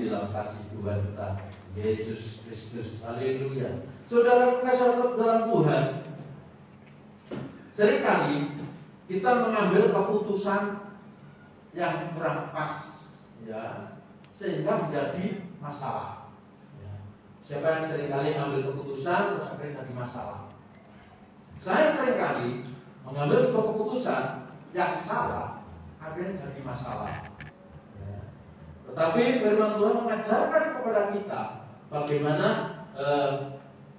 kembali dalam kasih Tuhan kita Yesus Kristus. Haleluya. Saudara kasih dalam Tuhan, seringkali kita mengambil keputusan yang kurang pas, ya, sehingga menjadi masalah. Ya. Siapa yang seringkali mengambil keputusan terus akhirnya jadi masalah? Saya seringkali mengambil sebuah keputusan yang salah, akhirnya jadi masalah. Ya. Tetapi firman Tuhan mengajarkan kepada kita bagaimana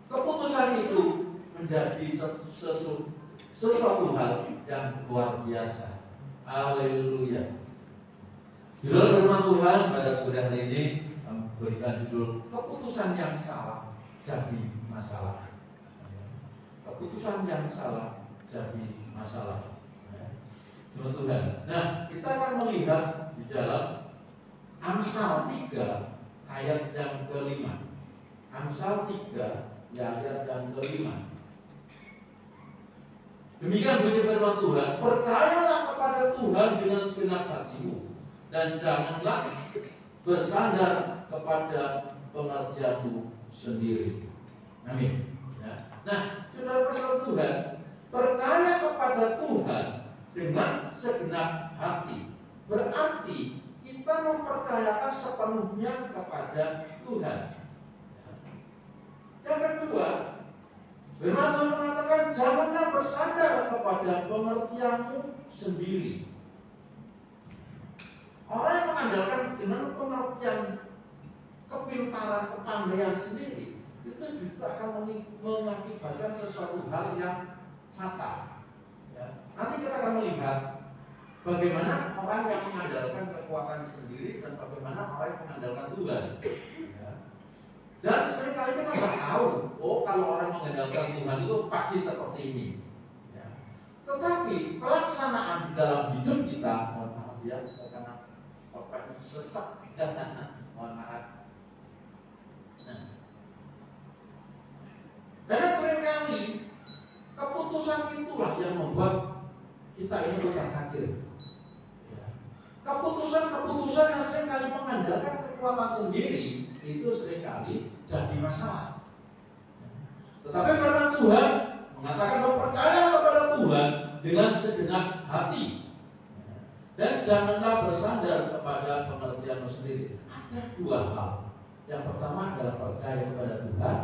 keputusan itu menjadi sesuatu hal yang luar biasa. Haleluya. Judul firman Tuhan pada sore hari ini memberikan judul keputusan yang salah jadi masalah. Keputusan yang salah jadi masalah. Firman Tuhan. Nah, kita akan melihat di dalam Amsal 3 ayat yang ke-5. Amsal 3 ayat yang ke-5. Demikian bunyi firman Tuhan, percayalah kepada Tuhan dengan segenap hatimu dan janganlah bersandar kepada pengertianmu sendiri. Amin. Ya. Nah, saudara kasih Tuhan, percaya kepada Tuhan dengan segenap hati berarti kita mempercayakan sepenuhnya kepada Tuhan. Yang kedua, firman Tuhan mengatakan janganlah bersandar kepada pengertianmu sendiri. Orang yang mengandalkan dengan pengertian, kepintaran, kepandaian sendiri, itu juga akan mengakibatkan sesuatu hal yang fatal. Ya. Nanti kita akan melihat bagaimana orang yang mengandalkan kekuatan sendiri dan bagaimana orang yang mengandalkan Tuhan. Ya. Dan seringkali kita nggak tahu, oh kalau orang mengandalkan Tuhan itu pasti seperti ini. Ya. Tetapi pelaksanaan di dalam hidup kita, mohon maaf ya, karena Bapak sesak, mohon maaf. Nah, karena seringkali keputusan itulah yang membuat kita ini kocar kacir. Ya. Keputusan-keputusan yang seringkali mengandalkan kekuatan sendiri itu seringkali jadi masalah. Tetapi firman Tuhan mengatakan percaya kepada Tuhan dengan segenap hati dan janganlah bersandar kepada pengertianmu sendiri. Ada dua hal. Yang pertama adalah percaya kepada Tuhan.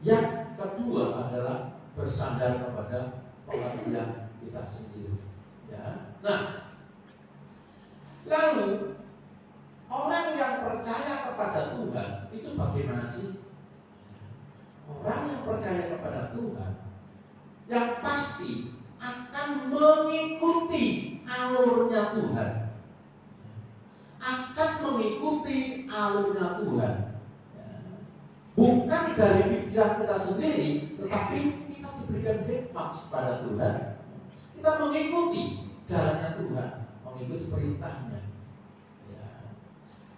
Yang kedua adalah bersandar kepada pengertian kita sendiri. Ya. Nah, lalu orang yang percaya kepada Tuhan itu bagaimana sih? Orang yang percaya kepada Tuhan yang pasti akan mengikuti alurnya Tuhan. Akan mengikuti alurnya Tuhan. Bukan dari pikiran kita sendiri, tetapi kita diberikan hikmat kepada Tuhan. Kita mengikuti jalannya Tuhan, mengikuti perintahnya. Ya.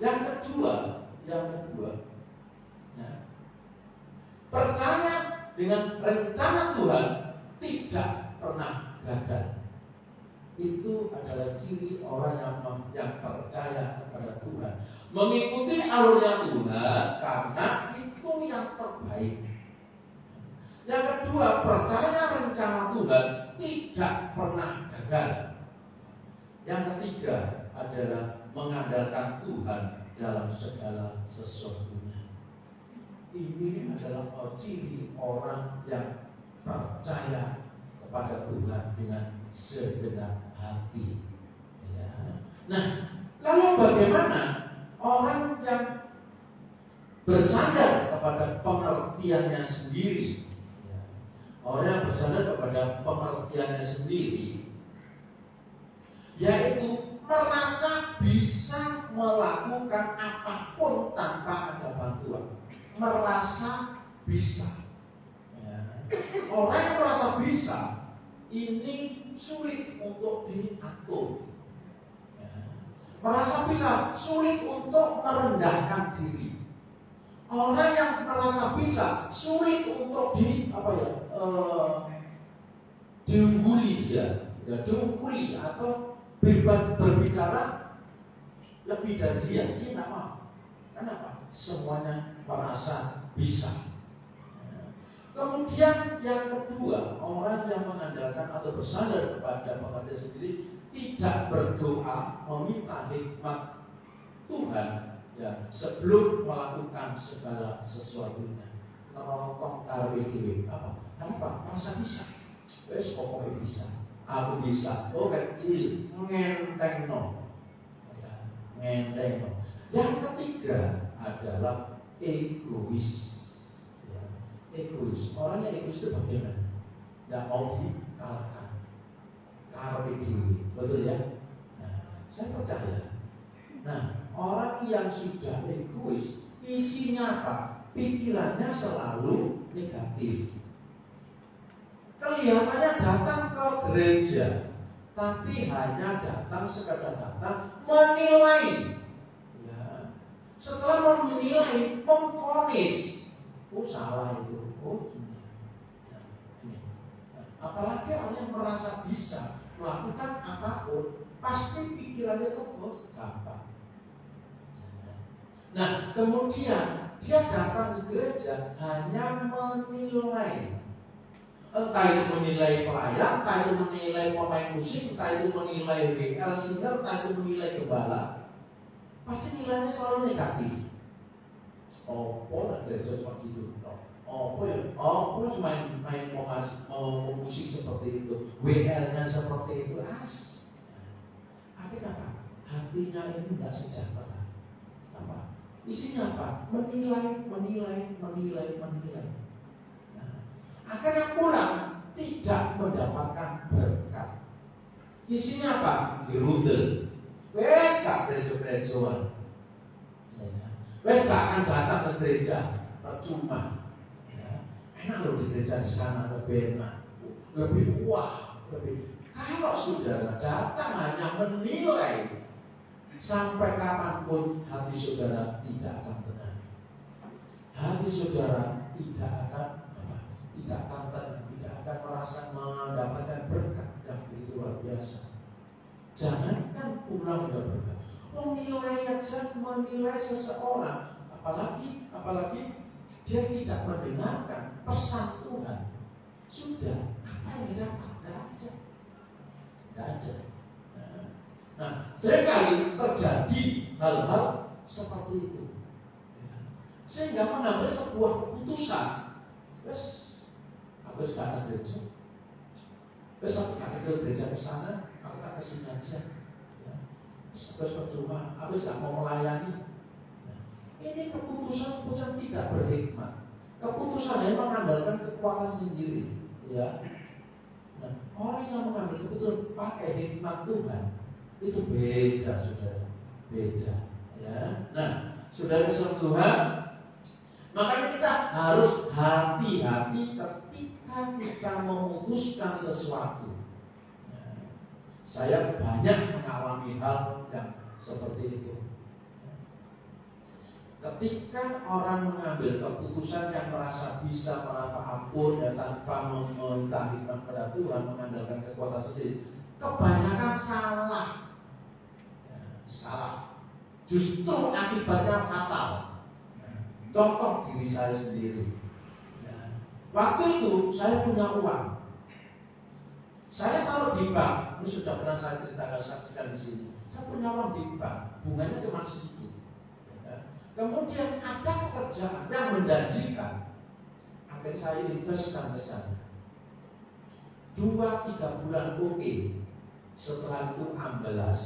Yang kedua, ya, percaya dengan rencana Tuhan tidak pernah gagal. Itu adalah ciri orang yang percaya kepada Tuhan. Mengikuti alurnya Tuhan karena itu yang terbaik. Yang kedua, percaya rencana Tuhan tidak pernah gagal. Yang ketiga adalah mengandalkan Tuhan dalam segala sesuatunya. Ini adalah ciri orang yang percaya kepada Tuhan dengan segenap hati. Ya. Nah, lalu bagaimana orang yang bersandar kepada pengertiannya sendiri? Ya. Orang yang bersandar kepada pengertiannya sendiri, yaitu merasa bisa melakukan apapun tanpa ada bantuan. Merasa bisa. Ya. Orang yang merasa bisa ini sulit untuk diatur. Ya. Merasa bisa sulit untuk merendahkan diri. Orang yang merasa bisa sulit untuk diungguli dia, ya, diungguli atau berbicara lebih dari dia tidak mau. Kenapa? Semuanya merasa bisa. Kemudian yang kedua, orang yang mengandalkan atau bersandar kepada pekerjaan sendiri tidak berdoa meminta hikmat Tuhan ya sebelum melakukan segala sesuatunya. Nerontong karwe dhewe apa? Kenapa? Merasa bisa. Wes pokoknya bisa. Aku bisa. Oh kecil, ngentengno. Ya, ngentengno. Yang ketiga adalah egois. Egois, orangnya egois itu bagaimana? Tidak mau dikalahkan, karpe diri, betul ya? Nah, saya percaya. Nah, orang yang sudah egois, isinya apa? Pikirannya selalu negatif. Kelihatannya datang ke gereja, tapi hanya datang sekadar datang menilai. Ya. Setelah menilai, memvonis. Oh salah itu, oh gini. Nah, ini. Nah, apalagi orang yang merasa bisa melakukan apapun, pasti pikirannya itu gampang. Nah, kemudian dia datang ke gereja hanya menilai. Entah itu menilai pelayan, entah itu menilai pemain musik, entah itu menilai WL singer, entah itu menilai gembala. Pasti nilainya selalu negatif. Oh, gereja cuma gitu. Oh, main musik seperti itu, WL-nya seperti itu, akhirnya apa? Hatinya ini nggak sejahtera. Apa? Isinya apa? Menilai. Nah, akhirnya pulang tidak mendapatkan berkat. Isinya apa? Gerundel. Wes gak gereja-gerejaan. Wes gak akan datang ke gereja, percuma. Ya. Enak loh di gereja di sana, lebih enak, lebih wah, lebih. Kalau saudara datang hanya menilai, sampai kapanpun hati saudara tidak akan tenang. Hati saudara tidak akan tenang, tidak akan merasa mendapatkan berkat yang begitu luar biasa. Jangankan pulang juga berkat. Menilai seseorang, apalagi dia tidak mendengarkan pesan Tuhan. Sudah, apa yang didapat? Tidak ada. Nah, seringkali terjadi hal-hal seperti itu, sehingga mengambil sebuah keputusan. Aku sudah ada gereja. Aku ke gereja ke sana, aku tak kesini aja. Terus percuma, aku tidak mau melayani. Nah, ini keputusan tidak berhikmat. Keputusan yang mengandalkan kekuatan sendiri. Ya. Nah, orang yang mengambil keputusan pakai hikmat Tuhan itu beda, saudara. Beda. Ya. Nah, saudara Tuhan, makanya kita harus hati-hati ketika kita memutuskan sesuatu. Saya banyak mengalami hal yang seperti itu. Ketika orang mengambil keputusan yang merasa bisa, merasa ampun dan tanpa meminta hikmat pada Tuhan, mengandalkan kekuatan sendiri, kebanyakan salah. Salah. Justru akibatnya fatal. Contoh diri saya sendiri. Waktu itu saya punya uang. Saya taruh di bank, ini sudah pernah saya ceritakan, saksikan di sini. Saya punya uang di bank, bunganya cuma sedikit. Kemudian ada pekerjaan yang menjanjikan, akhirnya saya investkan ke sana. 2-3 bulan oke. Setelah itu amblas.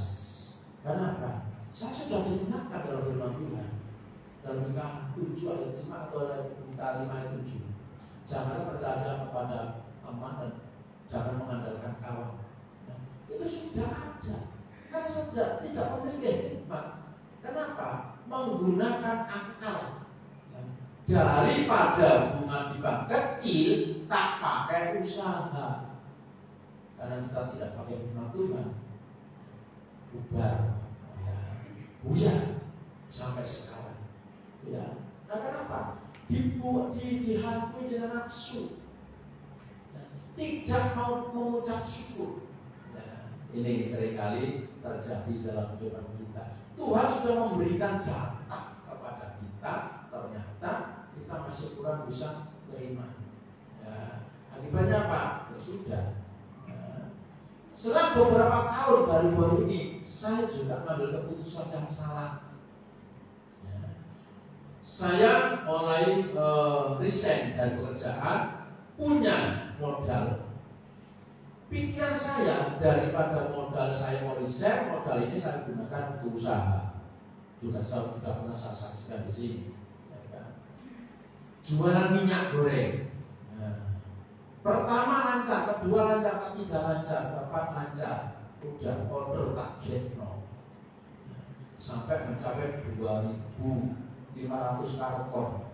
Kenapa? Saya sudah diingatkan dalam firman Tuhan. Dalam Lukas 7 ayat 5 atau Lukas 5 ayat 7. Janganlah percaya kepada teman dan jangan mengandalkan kawan. Nah, itu sudah ada. Kan sudah tidak memiliki hikmat. Kenapa? Menggunakan akal. Daripada bunga di bank kecil, tak pakai usaha. Karena kita tidak pakai hikmat Tuhan, bubar, buyar sampai sekarang. Ya. Nah, kenapa? Dihantui dengan nafsu. Tidak mau mengucap syukur. Nah, ini seringkali terjadi dalam kehidupan kita. Tuhan sudah memberikan jatah kepada Setelah beberapa tahun baru-baru ini, saya juga mengambil keputusan yang salah. Saya mulai resign dari pekerjaan, punya modal. Pikiran saya, daripada modal saya mau resign, modal ini saya gunakan untuk usaha. Juga saya sudah pernah saya saksikan di sini. Jualan minyak goreng. Pertama lancar, kedua lancar, ketiga lancar, keempat lancar. Udah order target no. Sampai mencapai 2.500 karton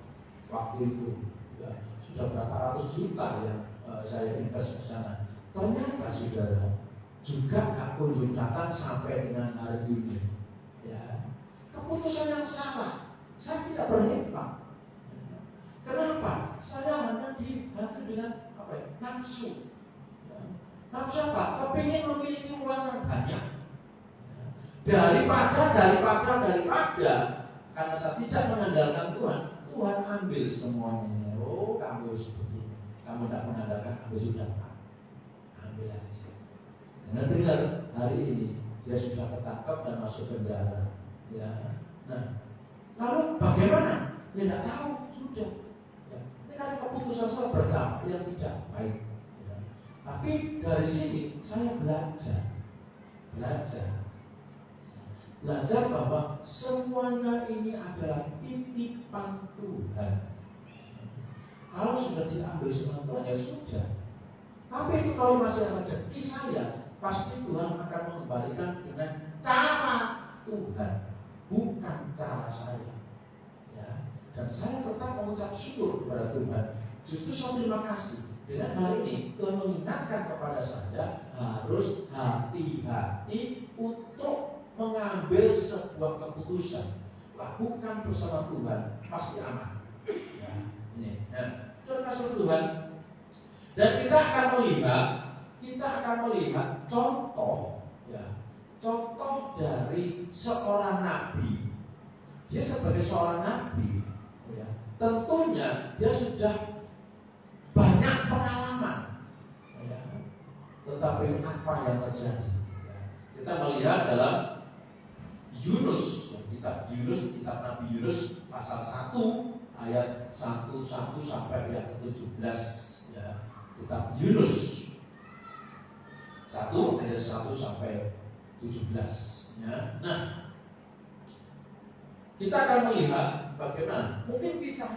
waktu itu. Ya, sudah berapa ratus juta yang saya invest ke sana. Ternyata saudara juga gak kunjung datang sampai dengan hari ini. Ya, keputusan yang salah. Saya tidak berhikmat. Kenapa? Saya hanya dibantu dengan nafsu. Nafsu apa? Kepingin memiliki uang yang banyak. Daripada karena saya tidak mengandalkan Tuhan, Tuhan ambil semuanya. Oh, kamu seperti ini. Kamu tidak mengandalkan, kamu sudah ambil aja. Dan dengar hari ini dia sudah ketangkap dan masuk penjara. Ya. Nah, lalu bagaimana? Ya tidak tahu, sudah. Ya. Ini karena keputusan saya berdampak yang tidak baik. Ya. Tapi dari sini saya belajar bahwa semuanya ini adalah titipan Tuhan. Kalau sudah diambil sama Tuhan ya sudah. Tapi itu kalau masih rezeki saya, pasti Tuhan akan mengembalikan dengan cara Tuhan, bukan cara saya. Ya. Dan saya tetap mengucap syukur kepada Tuhan. Justru saya terima kasih. Dengan hari ini Tuhan mengingatkan kepada saya harus hati-hati untuk mengambil sebuah keputusan. Lakukan bersama Tuhan, pasti aman. Ya, ini. Nah, termasuk Tuhan. Dan kita akan melihat contoh, ya, contoh dari seorang nabi. Dia sebagai seorang nabi, ya, tentunya dia sudah banyak pengalaman. Ya, tetapi apa yang terjadi? Ya, kita melihat dalam Yunus, kitab Nabi Yunus pasal 1 ayat 1 sampai ayat ke-17, ya. Kitab Yunus 1 ayat 1 sampai 17, ya. Nah, kita akan melihat bagaimana mungkin kisah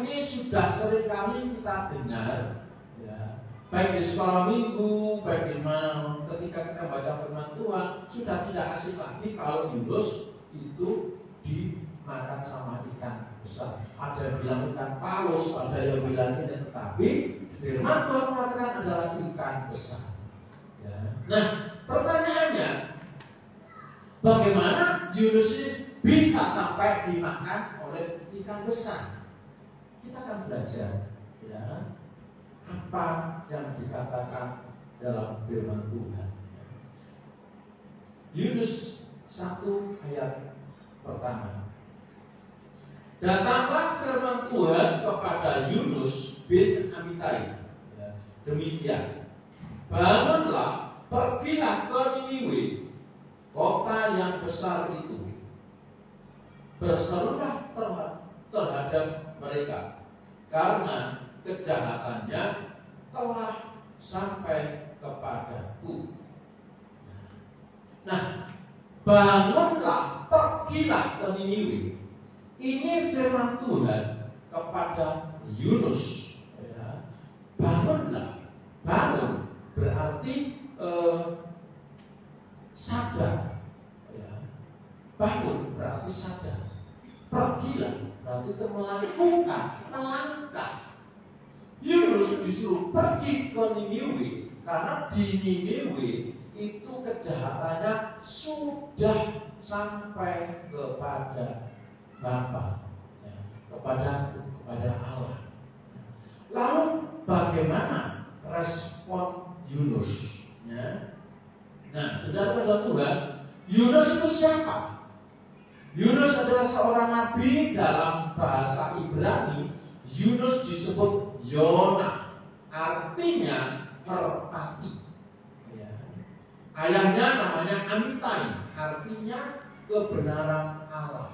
ini sudah sering kali kita dengar, ya. Baik di sekolah minggu, baik di mana ketika kita baca firman Tuhan, sudah tidak asing lagi kalau Yunus itu dimakan sama ikan besar. Ada yang bilang ikan paus, ada yang bilang ini, tetapi firman Tuhan mengatakan adalah ikan besar. Ya. Nah, pertanyaannya, bagaimana Yunus ini bisa sampai dimakan oleh ikan besar? Kita akan belajar, ya, apa yang dikatakan dalam firman Tuhan. Yunus 1 ayat pertama. Datanglah firman Tuhan kepada Yunus bin Amitai. Ya, demikian. Bangunlah, pergilah ke Niniwe, kota yang besar itu. Berserulah terhadap mereka, karena kejahatannya telah sampai kepadaku. Nah, bangunlah, pergilah ke Niniwe. Ini firman Tuhan kepada Yunus. Ya. Bangunlah, bangun berarti sadar. Ya. Bangun berarti sadar. Pergilah berarti melangkah. Yunus disuruh pergi ke Niniwe karena di Niniwe itu kejahatannya sudah sampai kepada Bapa, ya, kepada Allah. Lalu bagaimana respon Yunus? Ya? Nah, saudara Tuhan, Yunus itu siapa? Yunus adalah seorang nabi. Dalam bahasa Ibrani, Yunus disebut Yona, artinya merpati. Ayahnya namanya Amitai, artinya kebenaran Allah.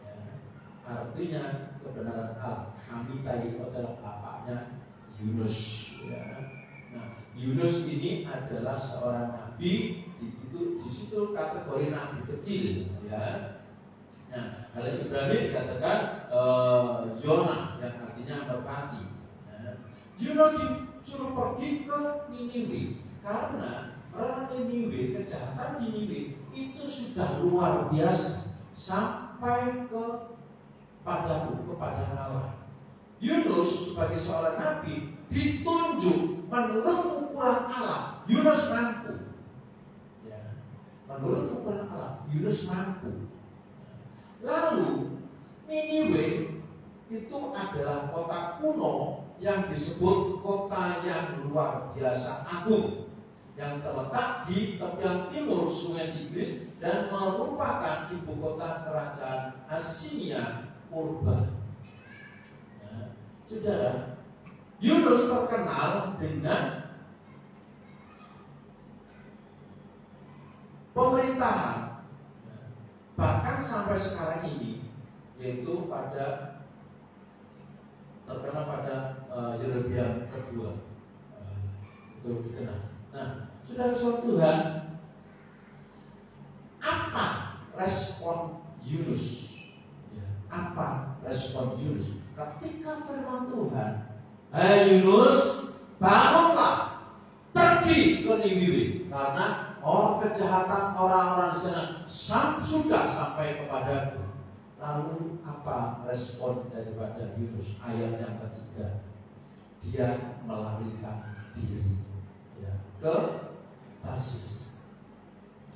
Ya, artinya kebenaran Allah. Amitai adalah bapaknya Yunus. Ya. Nah, Yunus ini adalah seorang nabi. Di situ kategori nabi kecil. Ya. Nah, kalau Ibrani dikatakan Yona, yang artinya merpati. Nah, Yunus disuruh pergi ke Niniwe karena orang Niniwe, kejahatan di Niniwe itu sudah luar biasa sampai kepada Allah. Yunus sebagai seorang nabi ditunjuk menurut ukuran Allah. Yunus mampu. Ya, menurut ukuran Allah, Yunus mampu. Lalu Niniwe itu adalah kota kuno yang disebut kota yang luar biasa agung, yang terletak di tepian timur Sungai Tigris dan merupakan ibu kota kerajaan Asiria purba. Nah, saudara, Yunus terkenal dengan pemerintahan, bahkan sampai sekarang ini, yaitu terkenal pada Yerebiam kedua, itu dikenal. Nah, saudara Tuhan, apa respon Yunus? Ya, apa respon Yunus ketika firman Tuhan, "Hai Yunus, bangunlah, pergi ke Niniwe, karena kejahatan orang-orang di sana sudah sampai kepadaku." Lalu apa respon daripada Yunus? Ayat yang ketiga, dia melarikan diri, ya, ke Tarsis.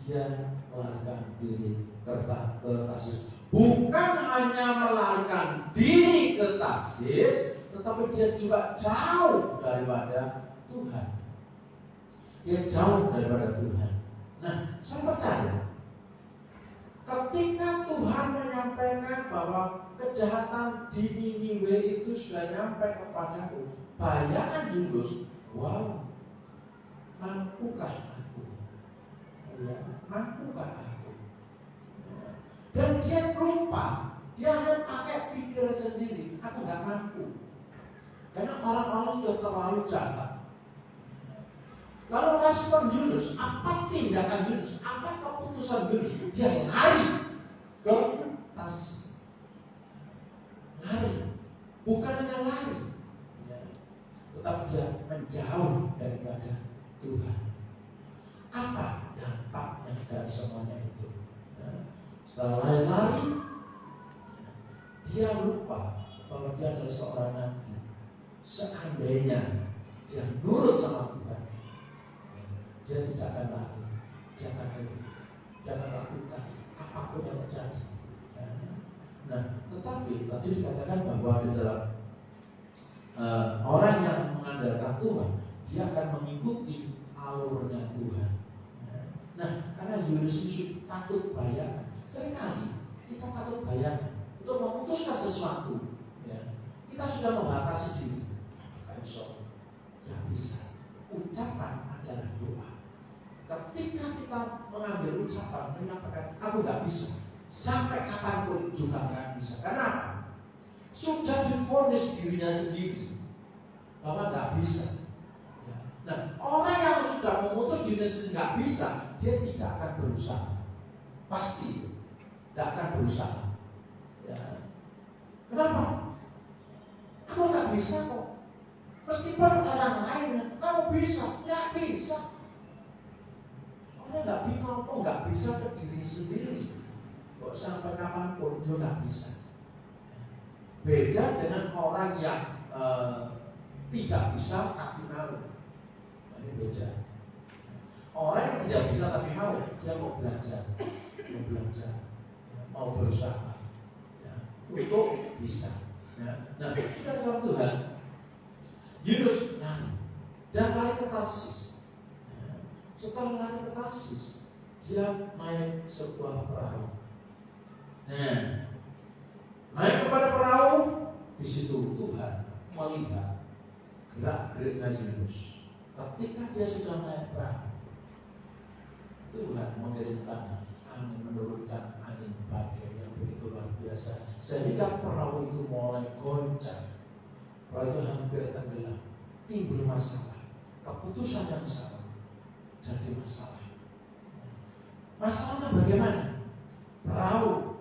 Dia melarikan diri ke Tarsis. Bukan hanya melarikan diri ke Tarsis, tetapi dia juga jauh daripada Tuhan. Dia jauh daripada Tuhan. Nah, saya percaya ketika Tuhan menyampaikan bahwa kejahatan di Niniwe itu sudah nyampe kepadaku, bayangkan Yunus, wow, mampukah aku? Ya, mampukah aku? Ya. Dan dia lupa, dia hanya pakai pikiran sendiri, aku nggak mampu, karena orang-orang sudah terlalu jahat. Lalu respon Yunus, apa tindakan Yunus, apa keputusan Yunus? Dia lari ke Tarsis. Lari, bukan hanya lari, ya, tetapi dia menjauh daripada Tuhan. Apa dampaknya dari semuanya itu? Ya, setelah lari, dia lupa bahwa dia adalah seorang nabi. Seandainya dia nurut sama Tuhan, dia tidak akan lari, dia akan lakukan apapun yang terjadi. Nah, tetapi tadi dikatakan bahwa di dalam orang yang mengandalkan Tuhan, dia akan mengikuti alurnya Tuhan. Nah, karena Yunus itu takut bayangan. Seringkali kita takut bayangan untuk memutuskan sesuatu. Ya, kita sudah membatasi diri. Tidak bisa. Ucapan adalah doa. Ketika kita mengambil ucapan, menyampaikan, aku nggak bisa, sampai kapanpun juga nggak bisa. Kenapa? Sudah divonis dirinya sendiri bahwa nggak bisa. Ya. Nah, orang yang sudah memutus dirinya sendiri nggak bisa, dia tidak akan berusaha. Pasti tidak akan berusaha. Ya. Kenapa? Aku nggak bisa kok. Meskipun orang lain, kamu bisa, nggak bisa. Orang nggak bingung, kok nggak bisa ke diri sendiri. Kok sampai kapanpun juga nggak bisa. Beda dengan orang yang tidak bisa tapi mau. Ini beda. Orang yang tidak bisa tapi mau, dia mau belajar, mau berusaha, ya, untuk bisa. Ya. Nah, sudah dalam Tuhan, Yunus lari dan lari ke Tarsis. Ya. Setelah lari ke Tarsis, dia naik sebuah perahu. Nah, naik kepada perahu, di situ Tuhan melihat gerak-geriknya Yunus. Ketika dia sudah naik perahu, Tuhan mengirimkan angin, menurunkan angin badai yang begitu luar biasa, sehingga perahu itu mulai goncang. Perahu itu hampir tenggelam. Timbul masalah. Keputusan yang salah jadi masalah. Masalahnya bagaimana? Perahu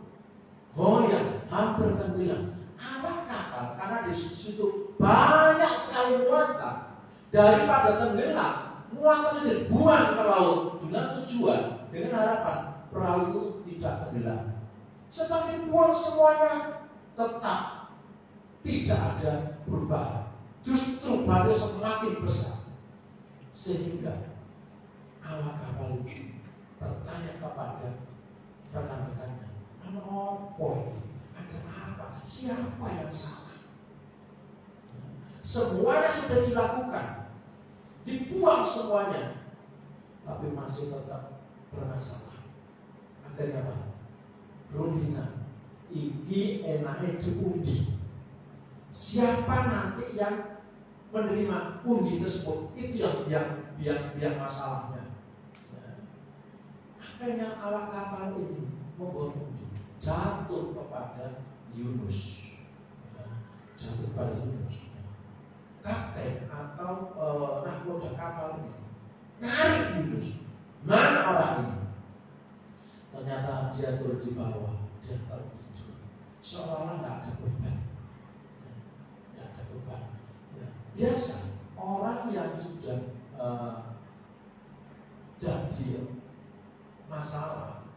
goyang, hampir tenggelam. Awak kapal, karena di situ banyak sekali muatan, daripada tenggelam, muatannya dibuang ke laut dengan tujuan, dengan harapan perahu itu tidak tenggelam. Setelah dibuang semuanya, tetap tidak ada perubahan. Justru badai semakin besar, sehingga awak kapal itu bertanya kepada rekan-rekannya, "Ana apa ini? Ada apa? Siapa yang salah?" Semuanya sudah dilakukan, dibuang semuanya, tapi masih tetap bermasalah. Akhirnya apa? Rundingan. Iki enaknya diundi. Siapa nanti yang menerima undi tersebut? Itu yang masalahnya. Akhirnya awak kapal ini membuat undi, jatuh kepada Yunus. Jatuh pada Yunus. Kapten atau nahkoda kapal ini nyari Yunus. Mana orang ini? Ternyata dia turun di bawah, dia tertidur, seolah-olah nggak ada beban. Nggak ada beban. Ya. Biasa orang yang sudah jadi masalah,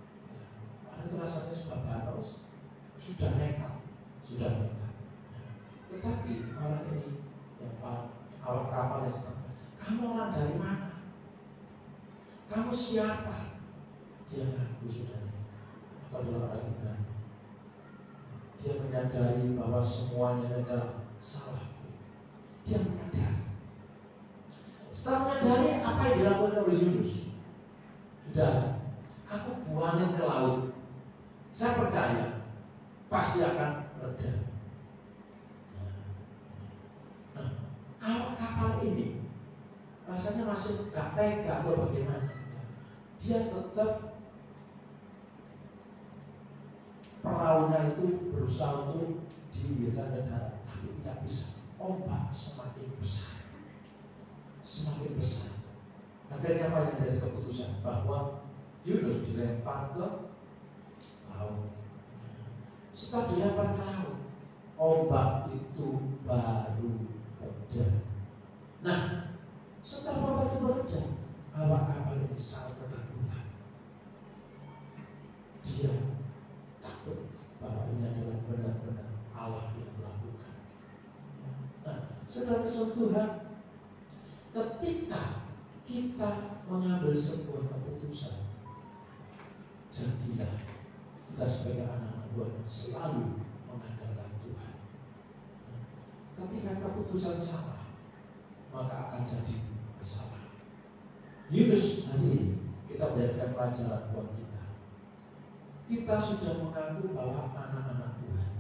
orang itu rasanya sudah baros, sudah nekat. Tetapi orang ini, yang awak kapal yang sedang, "Kamu orang dari mana? Kamu siapa?" Dia ngaku saudara, adalah orang Ibrani. Dia menyadari bahwa semuanya adalah salahku. Dia menyadari. Setelah menyadari, apa yang dilakukan oleh Yunus? Sudah, aku buangin ke laut. Saya percaya pasti akan reda. Nah, awak kapal ini rasanya masih gak tega atau bagaimana. Dia tetap, perahunya itu berusaha untuk dihindarkan ke darat, tapi tidak bisa. Ombak semakin besar, semakin besar. Akhirnya apa yang jadi keputusan? Bahwa Yunus dilempar ke laut. Setelah dilempar ke laut, ombak itu baru reda. Nah, setelah ombak itu reda, awak kapal ini sangat ketakutan. Dia takut bahwa ini adalah benar-benar Allah yang melakukan. Nah, saudara-saudara Tuhan, ketika kita mengambil sebuah keputusan, jadilah kita sebagai anak-anak Tuhan selalu mengandalkan Tuhan. Ketika keputusan salah, maka akan jadi bersalah. Yunus hari ini kita berikan pelajaran buat kita. Kita sudah mengaku bahwa anak-anak Tuhan.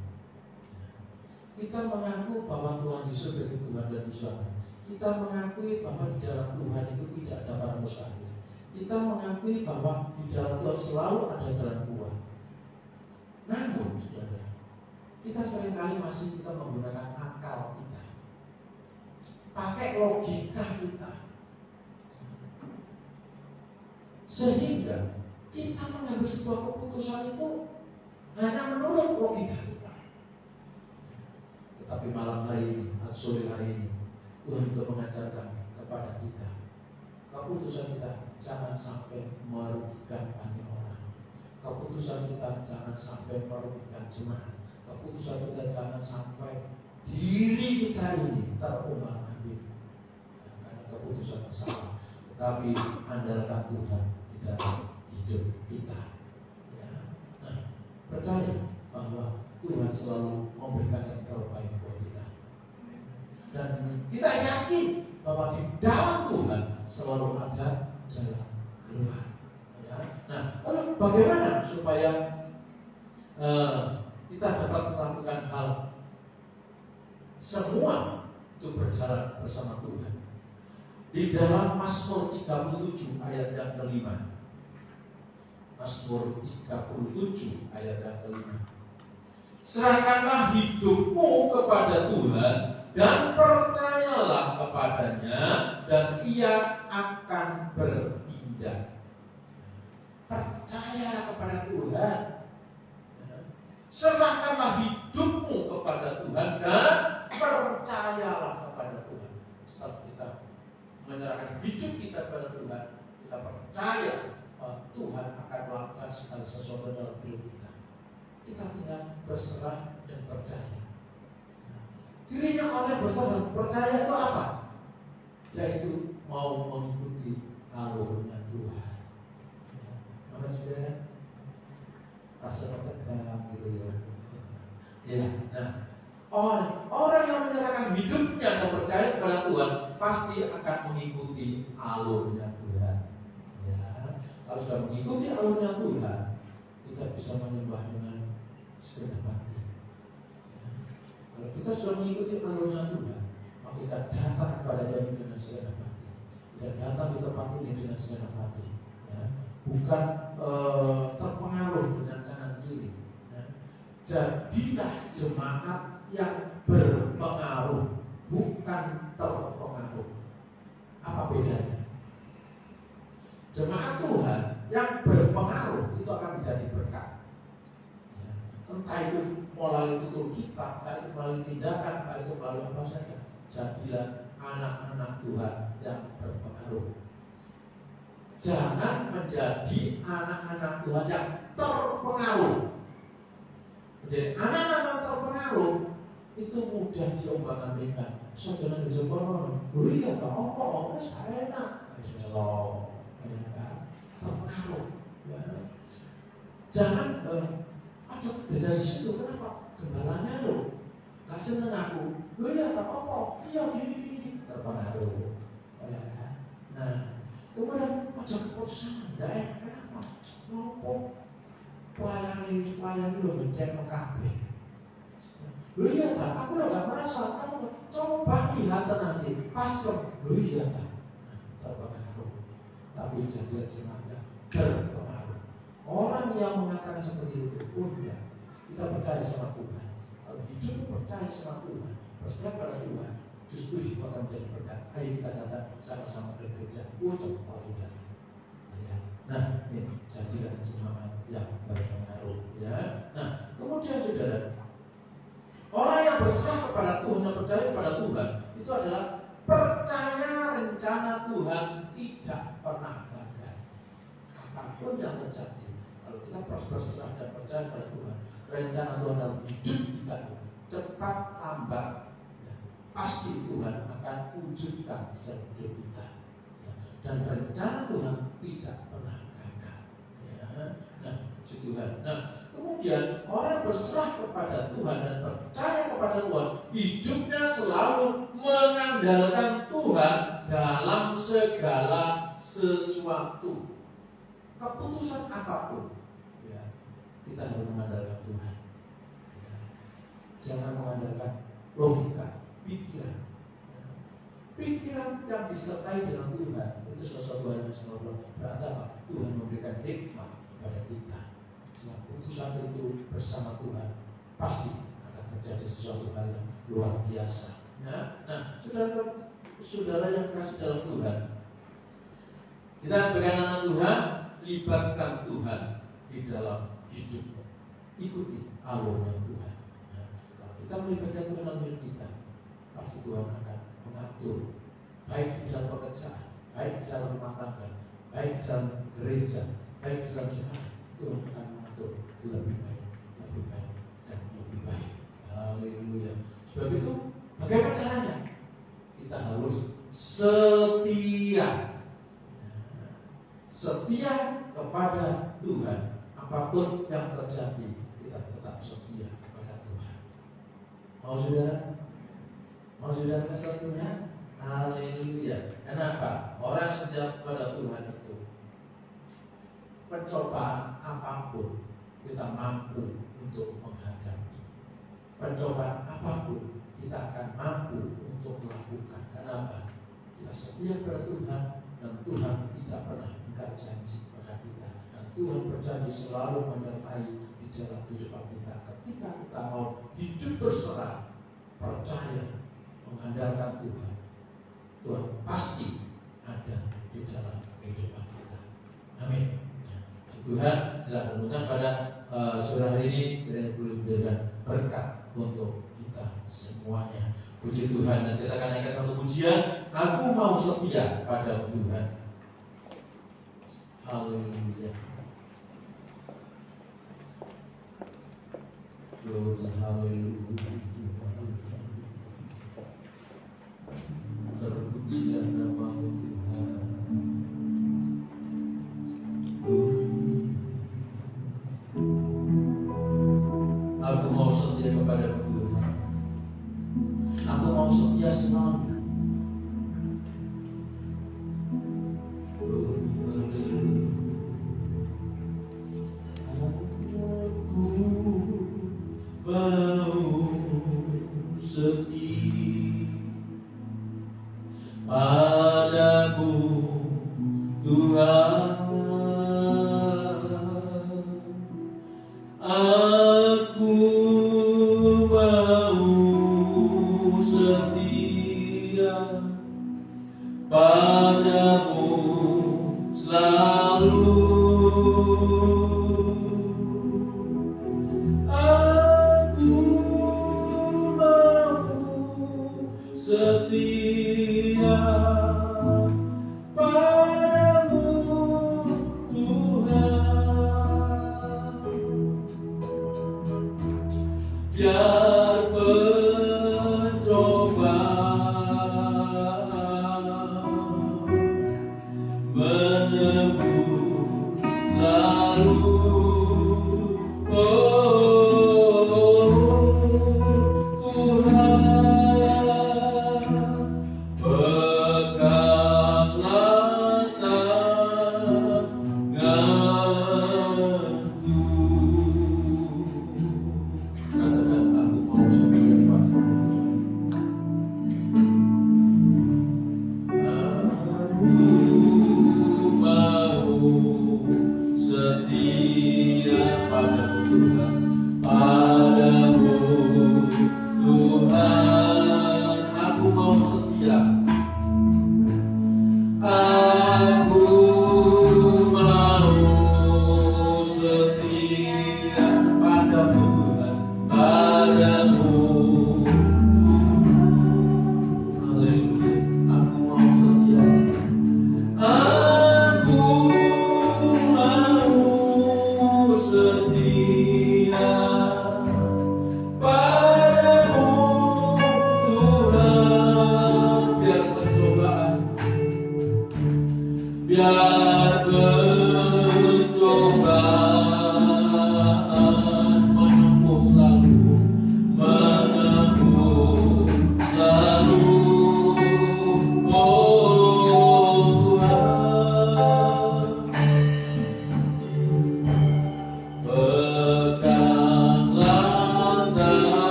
Kita mengaku bahwa Tuhan Yesus sebagai Tuhan dan Tuhan. Kita mengakui bahwa di dalam Tuhan itu tidak ada barang mustahil. Kita mengakui bahwa di dalam Tuhan selalu ada jalan keluar. Namun, saudara, kita seringkali masih kita menggunakan akal kita, pakai logika kita, sehingga kita mengambil sebuah keputusan itu hanya menurut logika kita. Tetapi malam hari ini, sore hari ini, Tuhan untuk mengajarkan kepada kita, keputusan kita jangan sampai merugikan banyak orang. Keputusan kita jangan sampai merugikan jemaat. Keputusan kita jangan sampai diri kita ini terumbang-ambing karena keputusan yang salah. Tetapi andalkan Tuhan di dalam hidup kita. Ya. Nah, percaya bahwa Tuhan selalu memberikan yang terbaik buat kita. Dan kita yakin bahwa di dalam Tuhan selalu ada jalan keluar. Ya. Nah, lalu bagaimana supaya kita dapat melakukan hal semua itu berjalan bersama Tuhan? Di dalam Mazmur 37 ayat yang kelima, Mazmur 37 ayat yang kelima. Serahkanlah hidupmu kepada Tuhan dan percayalah kepadanya, dan Ia akan bertindak. Percayalah kepada Tuhan. Serahkanlah hidupmu kepada Tuhan dan percayalah kepada Tuhan. Setelah kita menyerahkan hidup kita kepada Tuhan, kita percaya Tuhan akan melakukan segala sesuatu dalam hidup kita. Kita tinggal berserah dan percaya. Cirinya orang berserah dan percaya itu apa? Yaitu mau mengikuti alurnya Tuhan. Apa saudara? Rasa tertekan gitu ya. Ya, nah orang yang menyerahkan hidupnya dan percaya kepada Tuhan pasti akan mengikuti alurnya Tuhan. Kalau sudah mengikuti alurnya Tuhan, kita bisa menyembah dengan segenap hati. Kalau kita sudah mengikuti alurnya Tuhan, maka kita datang kepada Dia dengan segenap hati. Kita datang di tempat ini dengan segenap hati. Bukan terpengaruh dengan kanan kiri. Jadilah jemaat yang berpengaruh, bukan terpengaruh. Apa bedanya? Jemaat Tuhan yang berpengaruh itu akan menjadi berkat. Entah itu melalui tutur kita, entah itu melalui tindakan, entah itu melalui apa saja. Jadilah anak-anak Tuhan yang berpengaruh. Jangan menjadi anak-anak Tuhan yang terpengaruh. Menjadi anak-anak yang terpengaruh itu mudah diombang-ambingkan. Saudara di Jepang, ya apa saya enak, Bismillah. Terpengaruh, ya. Jangan ada dari situ, kenapa? Gembalanya lo gak seneng aku, ya tak apa, iya gini terpengaruh, ya kan? Nah, kemudian ada keputusan, gak enak, kenapa? Ngopo pelayan lo bencet mengkabeh. Iya tak, aku gak merasa, kamu coba lihat nanti, pas lo, iya tak, terpengaruh. Tapi jadilah jemaat berpengaruh. Orang yang mengatakan seperti itu, ya, kita percaya sama Tuhan. Kalau hidup percaya sama Tuhan, berserah pada Tuhan, justru itu akan menjadi berkat. Ayo kita datang sama-sama ke gereja untuk Tuhan. Ya. Nah, ini jadilah jemaat yang berpengaruh. Ya. Nah, kemudian saudara, orang yang berserah kepada Tuhan dan percaya kepada Tuhan itu adalah percaya rencana Tuhan tidak pernah gagal. Apapun yang terjadi, kalau kita berserah dan percaya pada Tuhan, rencana Tuhan dalam hidup kita cepat lambat, ya, pasti Tuhan akan wujudkan dalam hidup kita. Ya, dan rencana Tuhan tidak pernah gagal. Ya, nah, puji Tuhan. Nah, kemudian orang berserah kepada Tuhan dan percaya kepada Tuhan, hidupnya selalu mengandalkan Tuhan dalam segala sesuatu. Keputusan apapun, ya, kita harus mengandalkan Tuhan. Ya. Jangan mengandalkan logika, pikiran. Ya. Pikiran yang disertai dengan Tuhan itu sesuatu hal yang sangat berarti apa? Tuhan memberikan hikmah kepada kita. Sebab keputusan itu bersama Tuhan pasti akan terjadi sesuatu hal yang luar biasa. Ya. Nah, saudara yang kasih dalam Tuhan, kita sebagai anak Tuhan, libatkan Tuhan di dalam hidupmu. Ikuti alurnya Tuhan. Nah, kalau kita melibatkan Tuhan dalam hidup kita, pasti Tuhan akan mengatur, baik di dalam pekerjaan, baik di dalam rumah tangga, baik di dalam gereja, baik di dalam jemaat. Tuhan akan mengatur lebih baik, dan lebih baik. Haleluya. Sebab itu, bagaimana caranya? Kita harus setia. Setia kepada Tuhan. Apapun yang terjadi, kita tetap setia kepada Tuhan. Mau saudara? Mau saudara kesatunya? Haleluya. Kenapa? Orang setia kepada Tuhan itu, pencobaan apapun kita mampu untuk menghadapi. Pencobaan apapun kita akan mampu untuk melakukan. Kenapa? Kita setia kepada Tuhan, dan Tuhan tidak pernah janji kepada kita, dan Tuhan berjanji selalu menyertai di dalam kehidupan kita. Ketika kita mau hidup berserah, percaya, mengandalkan Tuhan, Tuhan pasti ada di dalam kehidupan kita. Amin. Tuhan telah menurunkan pada sore hari ini, kiranya boleh memberikan berkat untuk kita semuanya. Puji Tuhan. Dan kita akan naikkan satu pujian, aku mau setia pada Tuhan. Haleluya. Glory, haleluya. Terpujilah nama-Mu Tuhan. Aku mau setia kepada Tuhan. Aku mau setia selalu.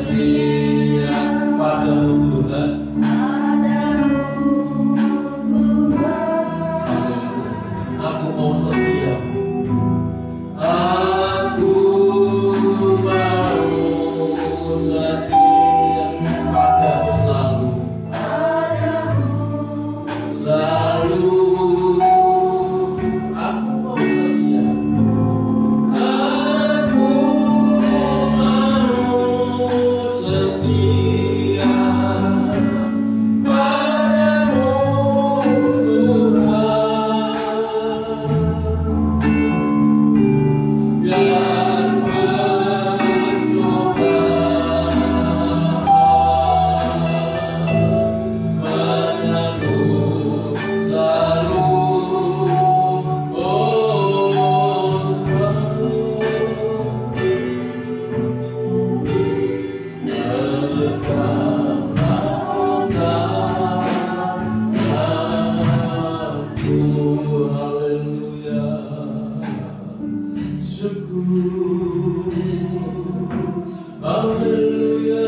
setia padamu Tuhan. Aku mau setia. Aku mau setia padamu selalu. Selalu. Aku mau setia. Aku mau setia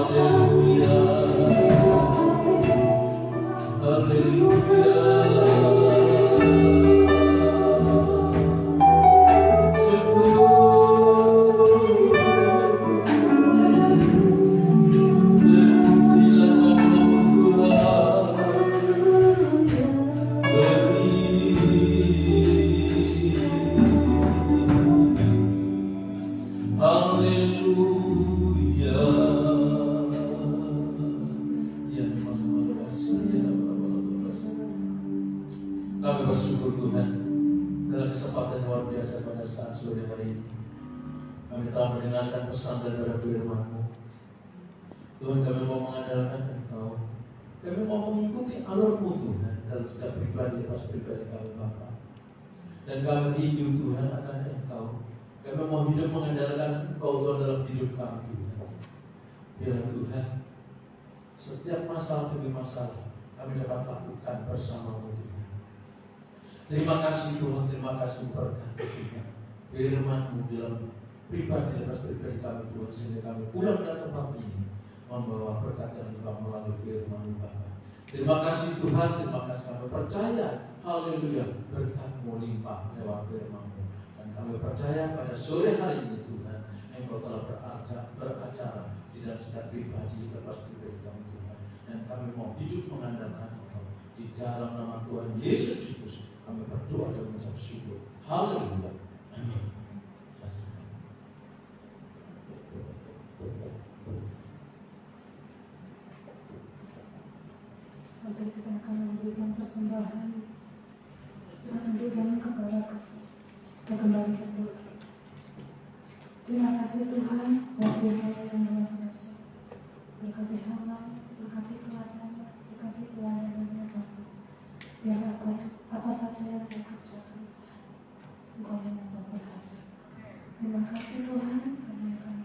padamu Tuhan. Biar mencoba padamu selalu. Kami bersyukur Tuhan dalam kesempatan luar biasa pada saat sore hari ini. Kami telah mendengarkan pesan daripada firman-Mu. Tuhan, kami mau mengandalkan Engkau. Kami mau mengikuti alur-Mu Tuhan dalam setiap pribadi atas pribadi kami Bapa. Dan kami rindu Tuhan akan Engkau. Kami mau hidup mengandalkan Engkau Tuhan dalam hidup kami Tuhan. Biarlah Tuhan, setiap masalah demi masalah kami dapat lakukan bersama-Mu Tuhan. Terima kasih Tuhan, terima kasih berkat Tuhan. Firman-Mu dalam pribadi atas pribadi kami Tuhan, sehingga kami pulang ke tempat ini membawa berkat yang limpah melalui firman-Mu Bapa. Terima kasih Tuhan, terima kasih kami percaya, haleluya, berkat-Mu limpah lewat firman-Mu. Dan kami percaya pada sore hari ini Tuhan, Engkau telah beracara di dalam setiap pribadi atas pribadi kami Tuhan. Dan kami mau hidup mengandalkan Engkau di dalam nama Tuhan Yesus Kristus. Kami berdoa dan mengucap syukur. Haleluya. Amin. Saudara, kita akan memberikan persembahan. Kita tunjukkan kepada kita kembali berdoa. Terima kasih Tuhan buat firman yang luar biasa. Berkati hamba, berkati keluarganya, berkati pelayanannya Bapa. Biar apa saja yang dia kerjakan, Engkau yang membuat berhasil. Terima kasih Tuhan, kami akan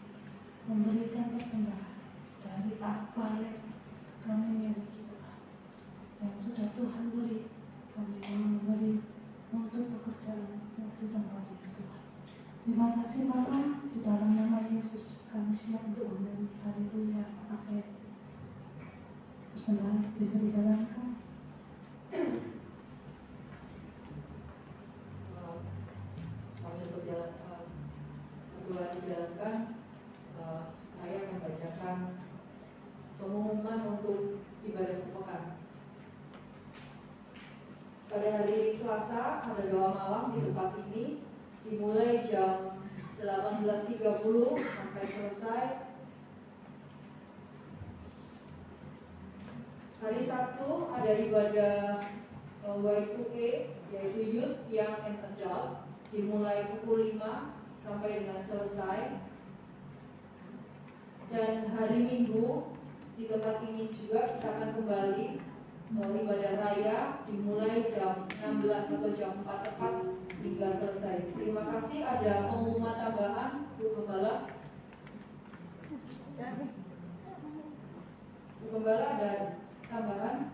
memberikan persembahan dari apa yang kami miliki Tuhan, yang sudah Tuhan beri. Kami mau memberi untuk pekerjaan di tempat ini Tuhan. Terima kasih Bapa, di dalam nama Yesus kami siap untuk memberi. Haleluya. Amin. Persembahan bisa dijalankan. Setelah dijalankan, saya akan bacakan pengumuman untuk ibadah sepekan. Pada hari Selasa ada doa malam di tempat ini, dimulai jam 18.30 sampai selesai. Hari Sabtu ada ibadah Y2A, yaitu Youth, Young and Adult, dimulai pukul 5 sampai dengan selesai. Dan hari Minggu di tempat ini juga kita akan kembali ibadah raya, dimulai jam 16 atau jam 4 tepat hingga selesai. Terima kasih. Ada pengumuman tambahan, Bu Gembala? Bu Gembala ada tambahan?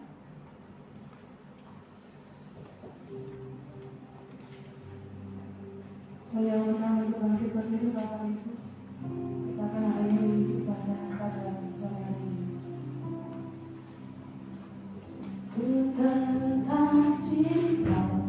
itu Bapak Ibu, kita akan akhiri ibadah pada sore hari ini. Ku tetap cinta